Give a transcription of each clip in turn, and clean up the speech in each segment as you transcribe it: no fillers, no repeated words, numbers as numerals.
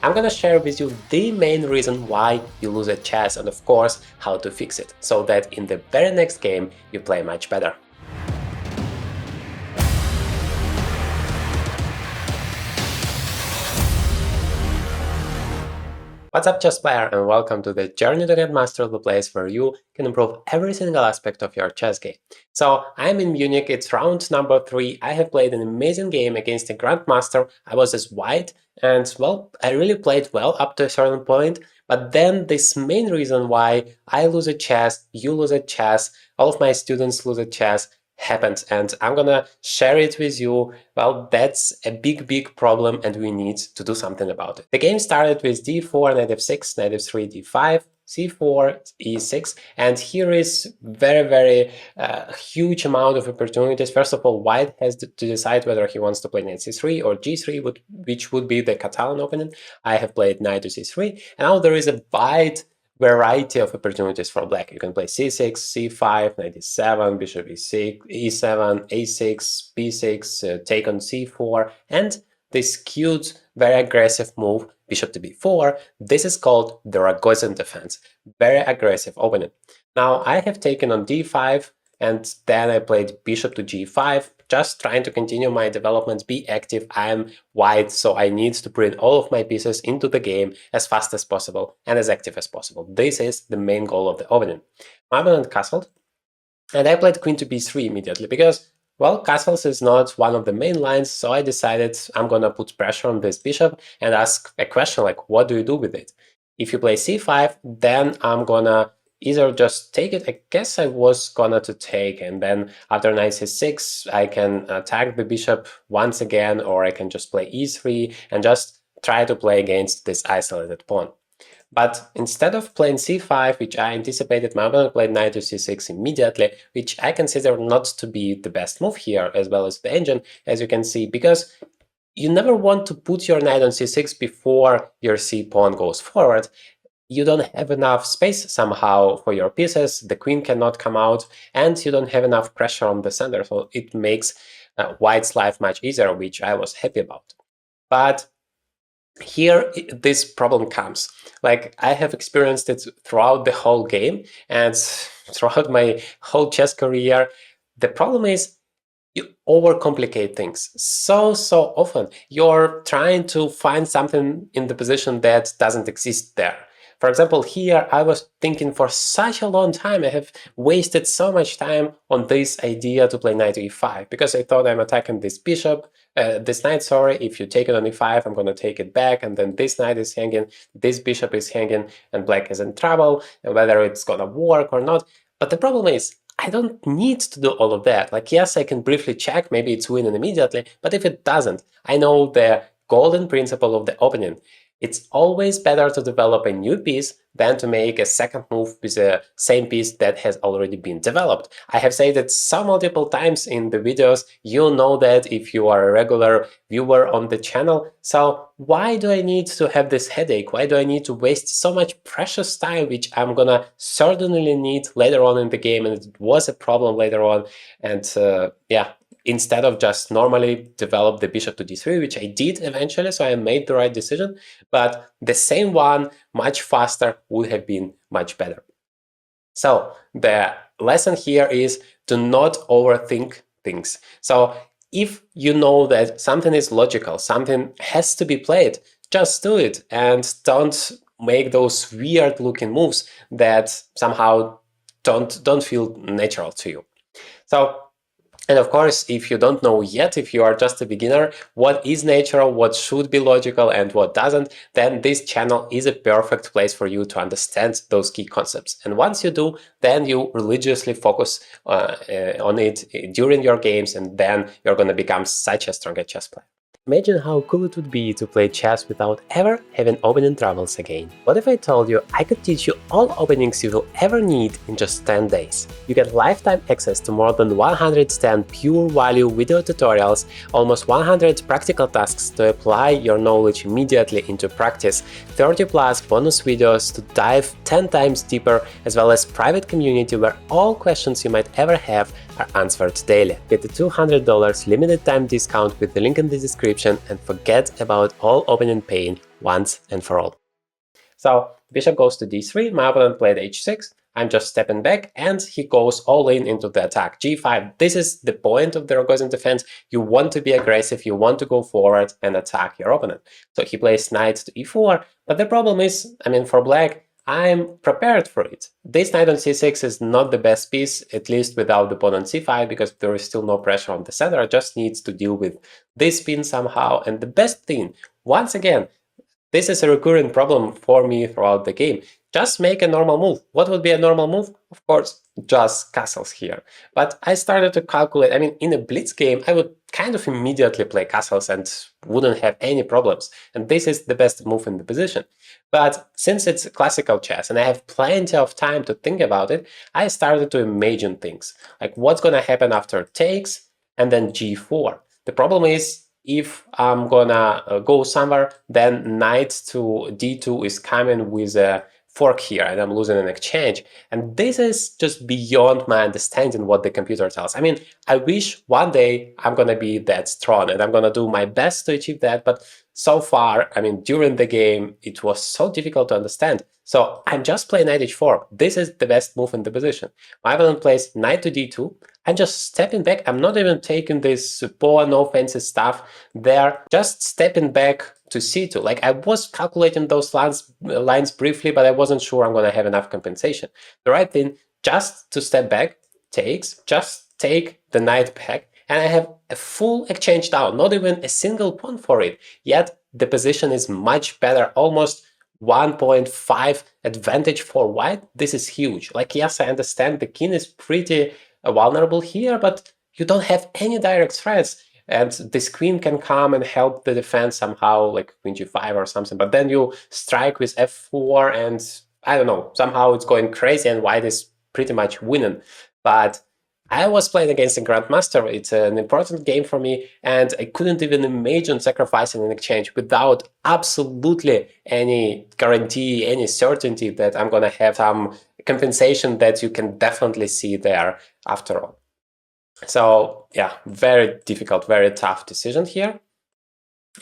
I'm gonna share with you the main reason why you lose at chess and of course how to fix it, so that in the very next game you play much better. What's up, chess player, and welcome to the Journey to Grandmaster, the place where you can improve every single aspect of your chess game. So I'm in Munich, it's round number 3. I have played an amazing game against a Grandmaster. I was as white, and well, I really played well up to a certain point. But then this main reason why I lose at chess, you lose at chess, all of my students lose at chess happens, and I'm gonna share it with you. Well, that's a big problem and we need to do something about it. The game started with d4, knight f6, knight f3, d5, c4, e6, and here is very huge amount of opportunities. First of all, white has to decide whether he wants to play knight c3 or g3, which would be the Catalan opening. I have played knight to c3, and now there is a wide variety of opportunities for black. You can play c6, c5, knight e7, bishop e6, e7, a6, b6, take on c4, and this cute, very aggressive move, bishop to b4. This is called the Rogozin defense. Very aggressive opening. Now I have taken on d5, and then I played bishop to g5, just trying to continue my development, be active. I am white, so I need to bring all of my pieces into the game as fast as possible and as active as possible. This is the main goal of the opening. My opponent castled, and I played queen to b3 immediately because, well, castles is not one of the main lines, so I decided I'm gonna put pressure on this bishop and ask a question like, what do you do with it? If you play c5, then I'm gonna either just take it. I guess I was gonna to take, and then after knight c6 I can attack the bishop once again, or I can just play e3 and just try to play against this isolated pawn. But instead of playing c5, which I anticipated, my opponent played knight to c6 immediately, which I consider not to be the best move here, as well as the engine, as you can see, because you never want to put your knight on c6 before your c pawn goes forward. You don't have enough space somehow for your pieces, the queen cannot come out, and you don't have enough pressure on the center, so it makes white's life much easier, which I was happy about. But here this problem comes. Like, I have experienced it throughout the whole game and throughout my whole chess career. The problem is you overcomplicate things so often. You're trying to find something in the position that doesn't exist there. For example, here I was thinking for such a long time, I have wasted so much time on this idea to play knight to e5, because I thought I'm attacking this bishop, this knight, sorry, if you take it on e5, I'm going to take it back, and then this knight is hanging, this bishop is hanging, and black is in trouble, and whether it's going to work or not. But the problem is, I don't need to do all of that. Like, yes, I can briefly check, maybe it's winning immediately, but if it doesn't, I know the golden principle of the opening. It's always better to develop a new piece than to make a second move with the same piece that has already been developed. I have said it so multiple times in the videos, you know that if you are a regular viewer on the channel. So why do I need to have this headache? Why do I need to waste so much precious time, which I'm gonna certainly need later on in the game, and it was a problem later on, and yeah. Instead of just normally develop the bishop to d3, which I did eventually, so I made the right decision, but the same one, much faster, would have been much better. So the lesson here is to not overthink things. So if you know that something is logical, something has to be played, just do it and don't make those weird looking moves that somehow don't feel natural to you. So, and of course, if you don't know yet, if you are just a beginner, what is natural, what should be logical, and what doesn't, then this channel is a perfect place for you to understand those key concepts. And once you do, then you religiously focus on it during your games, and then you're going to become such a stronger chess player. Imagine how cool it would be to play chess without ever having opening troubles again. What if I told you I could teach you all openings you will ever need in just 10 days? You get lifetime access to more than 110 pure value video tutorials, almost 100 practical tasks to apply your knowledge immediately into practice, 30 plus bonus videos to dive 10 times deeper, as well as private community where all questions you might ever have are answered daily. Get the $200 limited time discount with the link in the description and forget about all opening pain once and for all. So bishop goes to d3, my opponent played h6, I'm just stepping back, and he goes all in into the attack. g5, this is the point of the Rogozin defense. You want to be aggressive, you want to go forward and attack your opponent. So he plays knight to e4, but the problem is, I mean, for black, I'm prepared for it. This knight on c6 is not the best piece, at least without the pawn on c5, because there is still no pressure on the center. I just need to deal with this pin somehow. And the best thing, once again, this is a recurring problem for me throughout the game. Just make a normal move. What would be a normal move? Of course, just castles here. But I started to calculate, I mean, in a blitz game, I would kind of immediately play castles and wouldn't have any problems. And this is the best move in the position. But since it's classical chess and I have plenty of time to think about it, I started to imagine things. Like what's going to happen after takes and then g4. The problem is, if I'm gonna go somewhere, then knight to d2 is coming with a fork here, and I'm losing an exchange. And this is just beyond my understanding what the computer tells. I mean, I wish one day I'm gonna be that strong, and I'm gonna do my best to achieve that, but so far, I mean, during the game, it was so difficult to understand. So I'm just playing knight h4. This is the best move in the position. My opponent plays knight to d2. I'm just stepping back. I'm not even taking this pawn, no fancy stuff there. Just stepping back to c2. Like I was calculating those lines briefly, but I wasn't sure I'm going to have enough compensation. The right thing, just to step back, takes, just take the knight back, and I have a full exchange down, not even a single pawn for it. Yet the position is much better, almost 1.5 advantage for white. This is huge. Like, yes, I understand the king is pretty vulnerable here, but you don't have any direct threats. And this queen can come and help the defense somehow, like queen g5 or something. But then you strike with f4 and I don't know, somehow it's going crazy and white is pretty much winning. But I was playing against a Grandmaster. It's an important game for me, and I couldn't even imagine sacrificing an exchange without absolutely any guarantee, any certainty that I'm going to have some compensation that you can definitely see there after all. So yeah, very difficult, very tough decision here.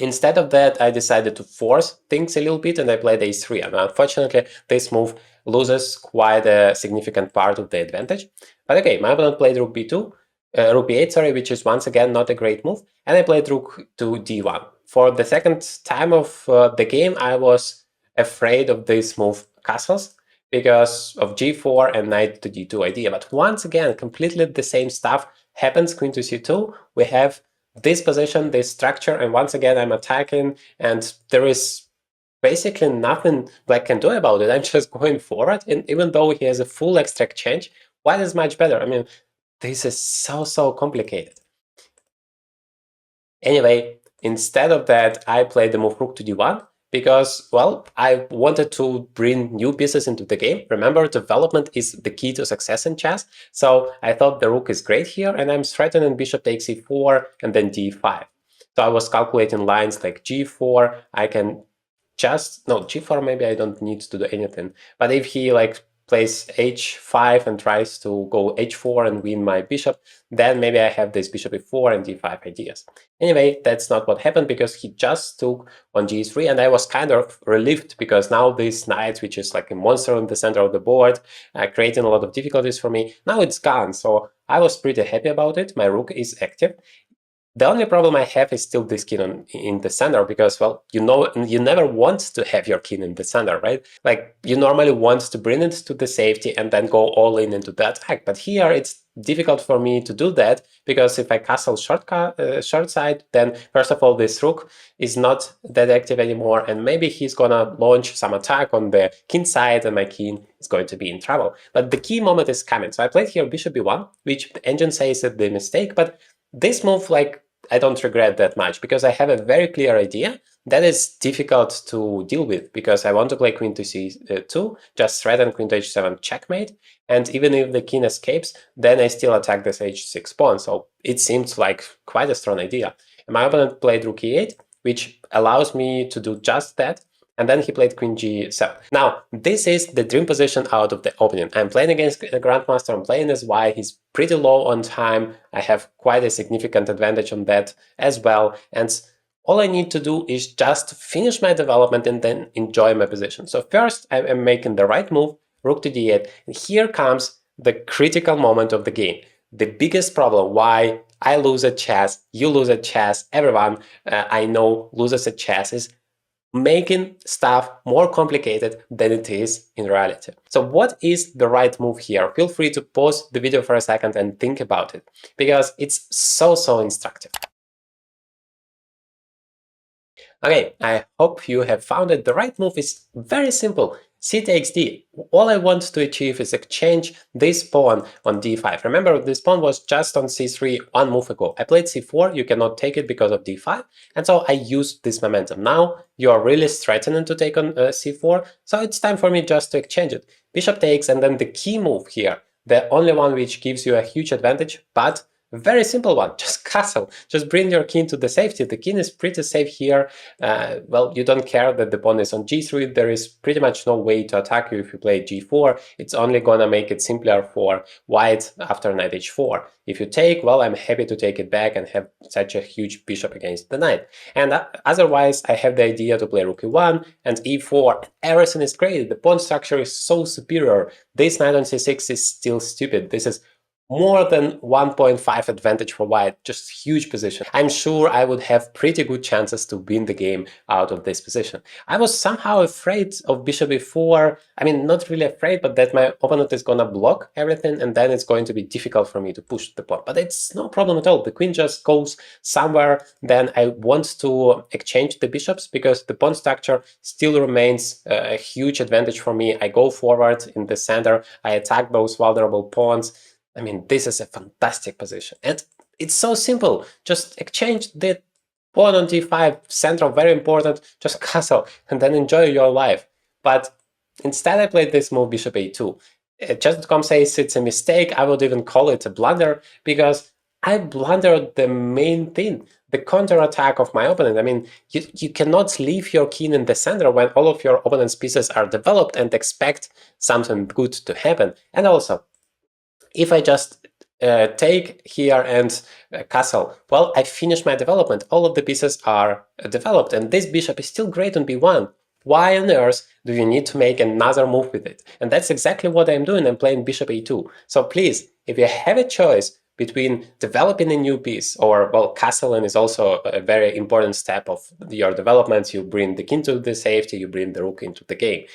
Instead of that, I decided to force things a little bit and I played a3. And unfortunately, this move loses quite a significant part of the advantage. But okay, my opponent played rook b2, rook b8, sorry, which is once again not a great move. And I played rook to d1. For the second time of the game, I was afraid of this move castles because of g4 and knight to d2 idea. But once again, completely the same stuff happens. Queen to c2, we have this position, this structure, and once again I'm attacking, and there is basically nothing black can do about it. I'm just going forward, and even though he has a full extra exchange, white is much better. I mean, this is so complicated. Anyway, instead of that, I played the move rook to d1 because, well, I wanted to bring new pieces into the game. Remember, development is the key to success in chess. So I thought the rook is great here, and I'm threatening bishop takes e4 and then d5. So I was calculating lines like g4. I can just, no, g4 maybe I don't need to do anything. But if he like plays h5 and tries to go h4 and win my bishop, then maybe I have this bishop e4 and d5 ideas. Anyway, that's not what happened because he just took on g3, and I was kind of relieved because now this knight, which is like a monster in the center of the board, creating a lot of difficulties for me, now it's gone. So I was pretty happy about it. My rook is active. The only problem I have is still this king in the center because, well, you know, you never want to have your king in the center, right? Like, you normally want to bring it to the safety and then go all in into the attack. But here it's difficult for me to do that because if I castle short side, then first of all, this rook is not that active anymore, and maybe he's gonna launch some attack on the king side and my king is going to be in trouble. But the key moment is coming. So I played here bishop b1, which the engine says is the mistake, but this move, like, I don't regret that much because I have a very clear idea that is difficult to deal with because I want to play queen to c2, just threaten queen to h7 checkmate, and even if the king escapes, then I still attack this h6 pawn, so it seems like quite a strong idea. And my opponent played rook e8, which allows me to do just that. and then he played queen g7. Now, this is the dream position out of the opening. I'm playing against a Grandmaster, I'm playing as white, he's pretty low on time, I have quite a significant advantage on that as well, and all I need to do is just finish my development and then enjoy my position. So first, I am making the right move, rook to d8, and here comes the critical moment of the game. The biggest problem why I lose at chess, you lose at chess, everyone I know loses at chess is making stuff more complicated than it is in reality. So what is the right move here? Feel free to pause the video for a second and think about it, because it's so instructive. Okay, I hope you have found it. The right move is very simple. C takes d. All I want to achieve is exchange this pawn on d5. Remember, this pawn was just on c3 one move ago. I played c4, you cannot take it because of d5, and so I used this momentum. Now you are really threatening to take on c4, so it's time for me just to exchange it. Bishop takes, and then the key move here, the only one which gives you a huge advantage, but very simple one, just castle. Just bring your king to the safety. The king is pretty safe here. Well, you don't care that the pawn is on g3. There is pretty much no way to attack you if you play g4. It's only gonna make it simpler for white after knight h4. If you take, well, I'm happy to take it back and have such a huge bishop against the knight. And otherwise, I have the idea to play rook e1 and e4. Everything is great. The pawn structure is so superior. This knight on c6 is still stupid. This is more than 1.5 advantage for white, just huge position. I'm sure I would have pretty good chances to win the game out of this position. I was somehow afraid of bishop e4. I mean, not really afraid, but that my opponent is gonna block everything and then it's going to be difficult for me to push the pawn. But it's no problem at all. The queen just goes somewhere. Then I want to exchange the bishops because the pawn structure still remains a huge advantage for me. I go forward in the center. I attack those vulnerable pawns. I mean, this is a fantastic position. And it's so simple. Just exchange the pawn on d5, central, very important, just castle, and then enjoy your life. But instead I played this move, bishop a2. Chess.com says it's a mistake. I would even call it a blunder, because I blundered the main thing, the counterattack of my opponent. I mean, you cannot leave your king in the center when all of your opponent's pieces are developed and expect something good to happen. And also, if I just take here and castle, well, I finish my development. All of the pieces are developed, and this bishop is still great on b1. Why on earth do you need to make another move with it? And that's exactly what I'm doing. I'm playing bishop a2. So please, if you have a choice between developing a new piece or, well, castling is also a very important step of your development. You bring the king to the safety, you bring the rook into the game.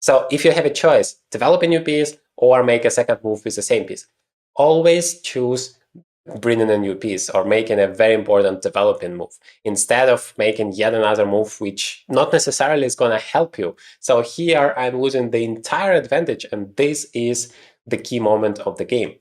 So if you have a choice, develop a new piece or make a second move with the same piece, always choose bringing a new piece or making a very important developing move instead of making yet another move which not necessarily is going to help you. So here I'm losing the entire advantage, and this is the key moment of the game.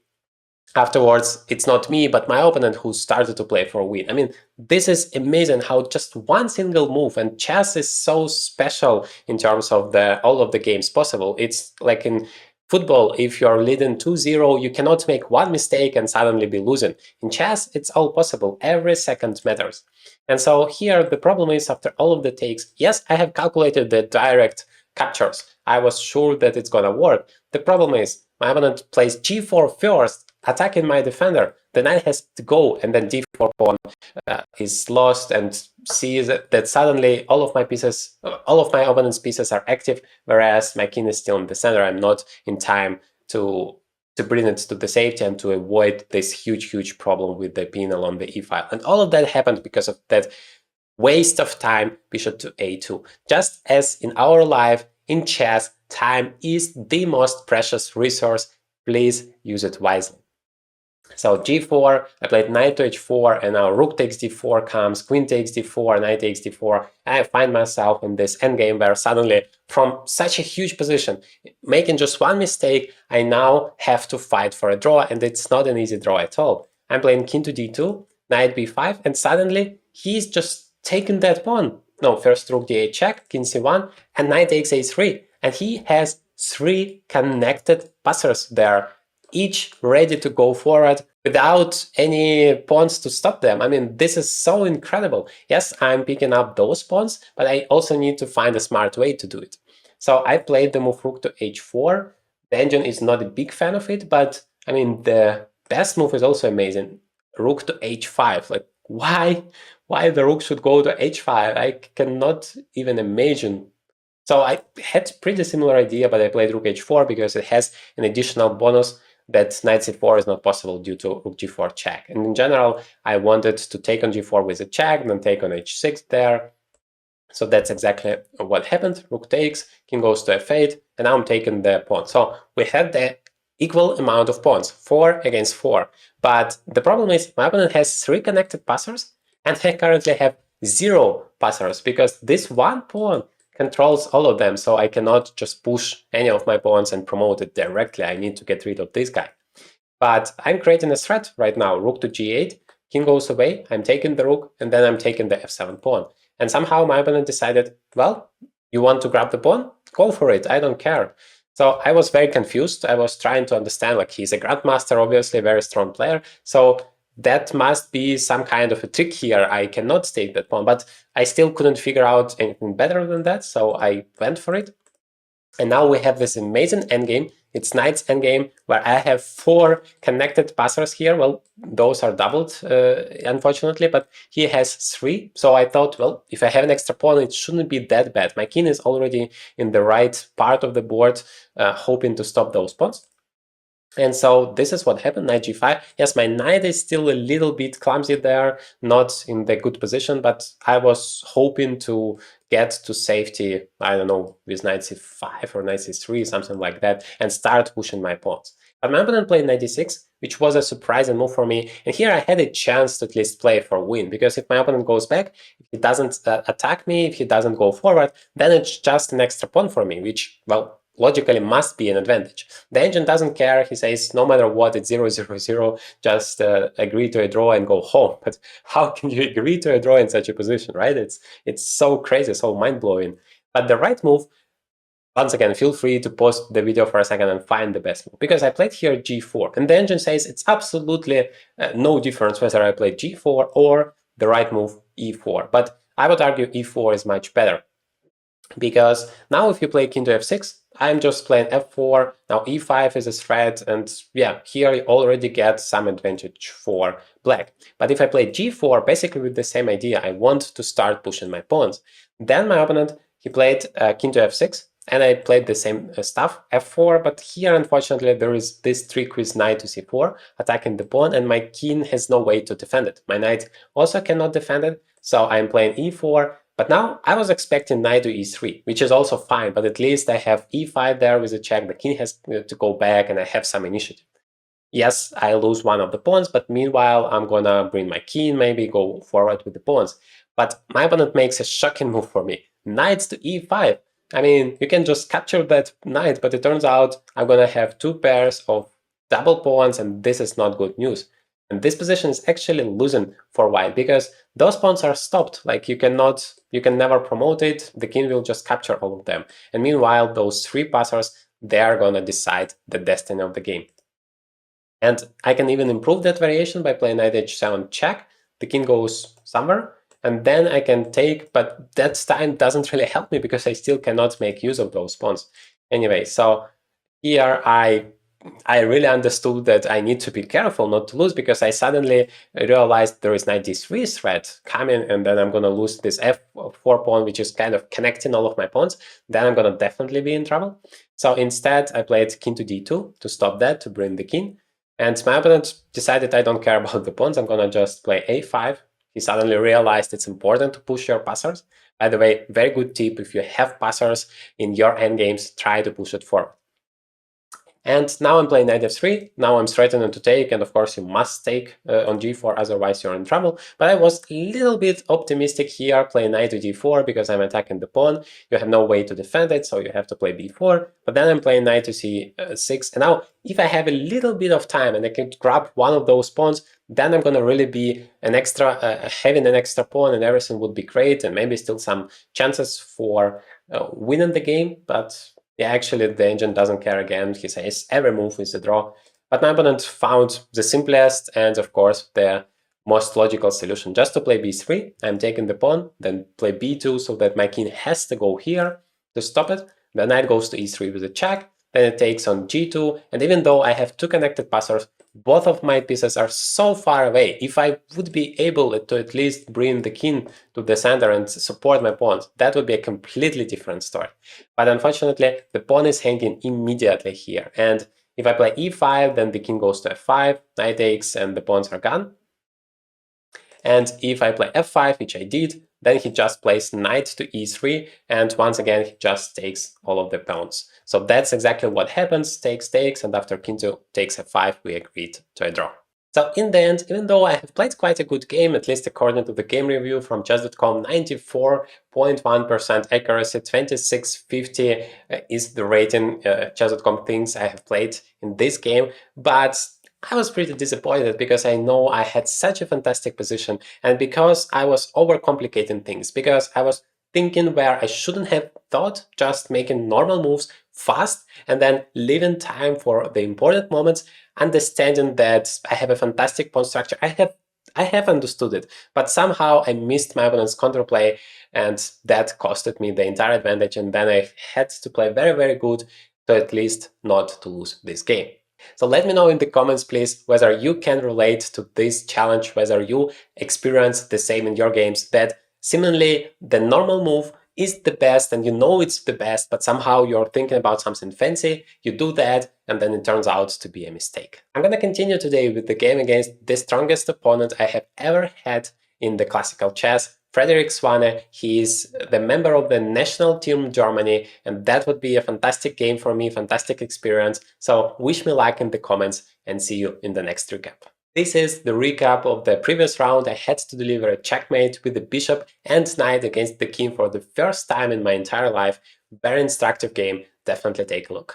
Afterwards, it's not me, but my opponent who started to play for a win. I mean, this is amazing how just one single move, and chess is so special in terms of all of the games possible. It's like in football, if you're leading 2-0, you cannot make one mistake and suddenly be losing. In chess, it's all possible. Every second matters. And so here, the problem is, after all of the takes, yes, I have calculated the direct captures. I was sure that it's gonna work. The problem is, my opponent plays g4 first, attacking my defender. The knight has to go, and then d4 pawn is lost, and sees that suddenly all of my pieces, all of my opponent's pieces are active, whereas my king is still in the center. I'm not in time to bring it to the safety and to avoid this huge problem with the pin along the e file. And all of that happened because of that waste of time, bishop to a2. Just as in our life, in chess, time is the most precious resource. Please use it wisely. So g4, I played knight to h4, and now rook takes d4 comes, queen takes d4, knight takes d4. I find myself in this endgame where suddenly, from such a huge position, making just one mistake, I now have to fight for a draw, and it's not an easy draw at all. I'm playing king to d2, knight b5, and suddenly he's just taking that pawn. No, first rook d8 check, king c1, and knight takes a3. And he has 3 connected passers there, each ready to go forward without any pawns to stop them. I mean, this is so incredible. Yes, I'm picking up those pawns, but I also need to find a smart way to do it. So I played the move rook to h4. The engine is not a big fan of it, but I mean, the best move is also amazing. Rook to h5. Like, why the rook should go to h5? I cannot even imagine. So I had pretty similar idea, but I played rook h4 because it has an additional bonus that knight c4 is not possible due to rook g4 check. And in general, I wanted to take on g4 with a check, then take on h6 there. So that's exactly what happened. Rook takes, king goes to f8, and now I'm taking the pawn. So we had the equal amount of pawns, 4 against 4. But the problem is my opponent has 3 connected passers, and I currently have 0 passers because this one pawn controls all of them, so I cannot just push any of my pawns and promote it directly. I need to get rid of this guy. But I'm creating a threat right now. Rook to g8, king goes away, I'm taking the rook, and then I'm taking the f7 pawn. And somehow my opponent decided, well, you want to grab the pawn? Go for it, I don't care. So I was very confused. I was trying to understand, like, he's a Grandmaster, obviously a very strong player. So that must be some kind of a trick here. I cannot take that pawn, but I still couldn't figure out anything better than that. So I went for it. And now we have this amazing endgame. It's knight's endgame, where I have 4 connected passers here. Well, those are doubled, unfortunately, but he has 3. So I thought, well, if I have an extra pawn, it shouldn't be that bad. My king is already in the right part of the board, hoping to stop those pawns. And so this is what happened, knight g5. Yes, my knight is still a little bit clumsy there, not in the good position, but I was hoping to get to safety, I don't know, with knight c5 or knight c3, something like that, and start pushing my pawns. But my opponent played knight d6, which was a surprising move for me. And here I had a chance to at least play for win, because if my opponent goes back, if he doesn't attack me, if he doesn't go forward, then it's just an extra pawn for me, which, well, logically must be an advantage. The engine doesn't care. He says, no matter what, it's 0-0-0, just agree to a draw and go home. But how can you agree to a draw in such a position, right? It's so crazy, so mind-blowing. But the right move, once again, feel free to pause the video for a second and find the best move. Because I played here g4, and the engine says it's absolutely no difference whether I play g4 or the right move e4. But I would argue e4 is much better. Because now if you play king to f6, I'm just playing f4, now e5 is a threat, and yeah, here you already get some advantage for black. But if I play g4, basically with the same idea, I want to start pushing my pawns. Then my opponent, he played king to f6, and I played the same stuff, f4, but here unfortunately there is this trick with knight to c4, attacking the pawn, and my king has no way to defend it. My knight also cannot defend it, so I'm playing e4, but now I was expecting knight to e3, which is also fine, but at least I have e5 there with a check, the king has to go back, and I have some initiative. Yes, I lose one of the pawns, but meanwhile I'm gonna bring my king, maybe go forward with the pawns. But my opponent makes a shocking move for me. Knight to e5. I mean, you can just capture that knight, but it turns out I'm gonna have 2 pairs of double pawns, and this is not good news. And this position is actually losing for white, because those pawns are stopped. Like, you can never promote it, the king will just capture all of them. And meanwhile, those 3 passers, they are gonna decide the destiny of the game. And I can even improve that variation by playing knight h7 check, the king goes somewhere, and then I can take, but that time doesn't really help me because I still cannot make use of those pawns. Anyway, so here I really understood that I need to be careful not to lose, because I suddenly realized there is knight d3 threat coming, and then I'm gonna lose this f4 pawn, which is kind of connecting all of my pawns. Then I'm gonna definitely be in trouble. So instead, I played king to d2 to stop that, to bring the king. And my opponent decided, I don't care about the pawns, I'm gonna just play a5. He suddenly realized it's important to push your passers. By the way, very good tip, if you have passers in your endgames, try to push it forward. And now I'm playing knight f3, now I'm threatening to take, and of course you must take on g4, otherwise you're in trouble. But I was a little bit optimistic here, playing knight to d4, because I'm attacking the pawn. You have no way to defend it, so you have to play b4. But then I'm playing knight to c6, and now if I have a little bit of time and I can grab one of those pawns, then I'm gonna really be an extra, having an extra pawn, and everything would be great, and maybe still some chances for winning the game. But yeah, actually the engine doesn't care again. He says every move is a draw. But my opponent found the simplest and, of course, the most logical solution. Just to play b3, I'm taking the pawn, then play b2 so that my king has to go here to stop it. The knight goes to e3 with a check, then it takes on g2, and even though I have two connected passers, both of my pieces are so far away. If I would be able to at least bring the king to the center and support my pawns, that would be a completely different story. But unfortunately, the pawn is hanging immediately here, and if I play e5, then the king goes to f5, knight takes, and the pawns are gone. And if I play f5, which I did, then he just plays knight to e3, and once again he just takes all of the pawns. So that's exactly what happens, takes, and after king takes f5, we agreed to a draw. So in the end, even though I have played quite a good game, at least according to the game review from chess.com, 94.1% accuracy, 2650 is the rating chess.com thinks I have played in this game, but I was pretty disappointed because I know I had such a fantastic position, and because I was overcomplicating things, because I was thinking where I shouldn't have thought, just making normal moves fast and then leaving time for the important moments, understanding that I have a fantastic pawn structure. I have understood it, but somehow I missed my opponent's counterplay, and that costed me the entire advantage, and then I had to play very, very good to at least not to lose this game. So let me know in the comments, please, whether you can relate to this challenge, whether you experience the same in your games, that seemingly the normal move is the best and you know it's the best, but somehow you're thinking about something fancy, you do that, and then it turns out to be a mistake. I'm gonna continue today with the game against the strongest opponent I have ever had in the classical chess, Frederick Swane. He is the member of the national team Germany, and that would be a fantastic game for me, fantastic experience. So wish me luck in the comments and see you in the next recap. This is the recap of the previous round. I had to deliver a checkmate with the bishop and knight against the king for the first time in my entire life. Very instructive game, definitely take a look.